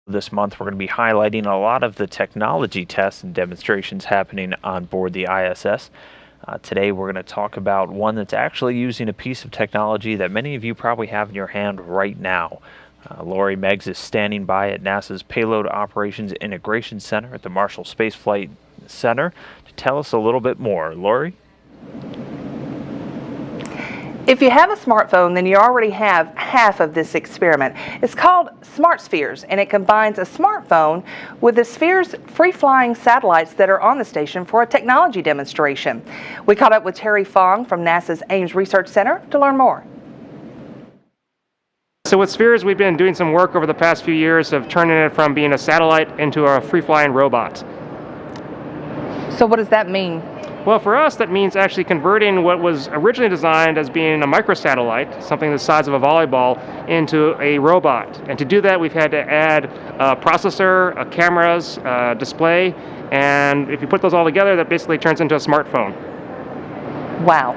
This month, we're going to be highlighting a lot of the technology tests and demonstrations happening on board the ISS. Today, we're going to talk about one that's actually using a piece of technology that many of you probably have in your hand right now. Lori Meggs is standing by at NASA's Payload Operations Integration Center at the Marshall Space Flight Center to tell us a little bit more. Lori? If you have a smartphone, then you already have half of this experiment. It's called Smart Spheres, and it combines a smartphone with the Sphere's free-flying satellites that are on the station for a technology demonstration. We caught up with Terry Fong from NASA's Ames Research Center to learn more. So with Spheres, we've been doing some work over the past few years of turning it from being a satellite into a free-flying robot. So what does that mean? Well, for us, that means actually converting what was originally designed as being a microsatellite, something the size of a volleyball, into a robot. And to do that, we've had to add a processor, cameras, display, and if you put those all together, that basically turns into a smartphone. Wow.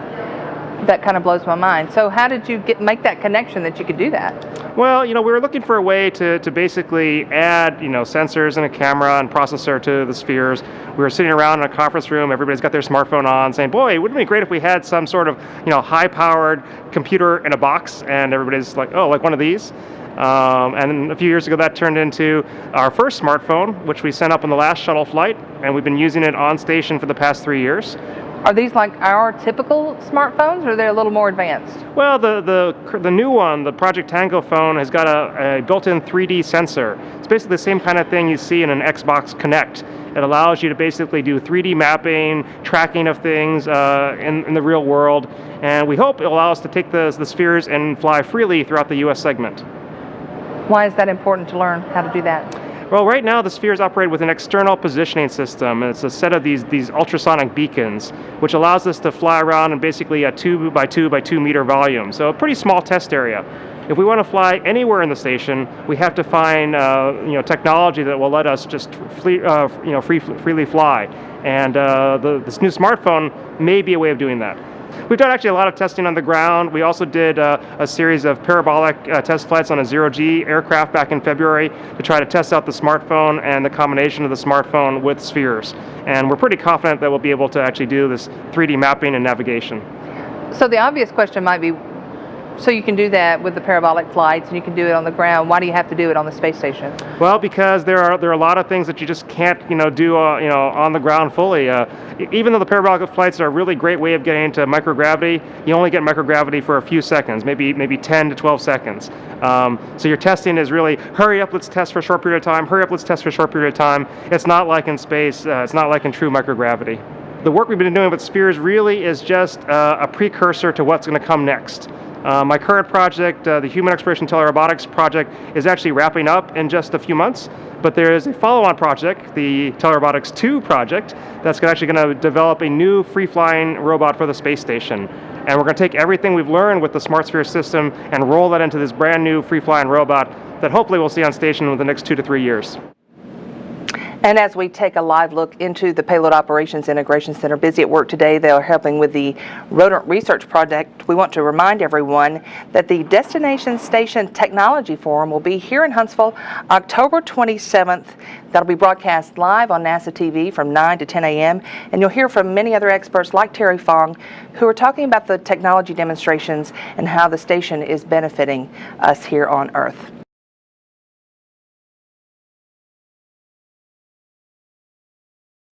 That kind of blows my mind. So how did you make that connection that you could do that? Well, we were looking for a way to basically add, sensors and a camera and processor to the Spheres. We were sitting around in a conference room, everybody's got their smartphone on, saying, boy, wouldn't it be great if we had some sort of, high-powered computer in a box, and everybody's like, oh, like one of these? And a few years ago, that turned into our first smartphone, which we sent up on the last shuttle flight, and we've been using it on station for the past 3 years. Are these like our typical smartphones, or they're a little more advanced? Well, the new one, the Project Tango phone, has got a built-in 3D sensor. It's basically the same kind of thing you see in an Xbox Connect. It allows you to basically do 3D mapping, tracking of things in the real world, and we hope it will allow us to take the Spheres and fly freely throughout the U.S. segment. Why is that important to learn how to do that? Well, right now the Spheres operate with an external positioning system, and it's a set of these ultrasonic beacons, which allows us to fly around in basically a 2 by 2 by 2 meter volume, so a pretty small test area. If we want to fly anywhere in the station, we have to find technology that will let us just freely fly, and this new smartphone may be a way of doing that. We've done actually a lot of testing on the ground. We also did a series of parabolic test flights on a zero-G aircraft back in February to try to test out the smartphone and the combination of the smartphone with Spheres. And we're pretty confident that we'll be able to actually do this 3D mapping and navigation. So the obvious question might be, so you can do that with the parabolic flights and you can do it on the ground. Why do you have to do it on the space station? Well, because there are a lot of things that you just can't do on the ground fully. Even though the parabolic flights are a really great way of getting into microgravity, you only get microgravity for a few seconds, maybe 10 to 12 seconds. So your testing is really hurry up, let's test for a short period of time. Hurry up, let's test for a short period of time. It's not like in space. It's not like in true microgravity. The work we've been doing with Spheres really is just a precursor to what's going to come next. My current project, the Human Exploration Telerobotics project, is actually wrapping up in just a few months, but there is a follow-on project, the Telerobotics 2 project, that's actually going to develop a new free-flying robot for the space station. And we're going to take everything we've learned with the Smart Sphere system and roll that into this brand new free-flying robot that hopefully we'll see on station within the next 2 to 3 years. And as we take a live look into the Payload Operations Integration Center, busy at work today, they are helping with the Rodent Research Project. We want to remind everyone that the Destination Station Technology Forum will be here in Huntsville October 27th. That'll be broadcast live on NASA TV from 9 to 10 a.m. And you'll hear from many other experts like Terry Fong who are talking about the technology demonstrations and how the station is benefiting us here on Earth.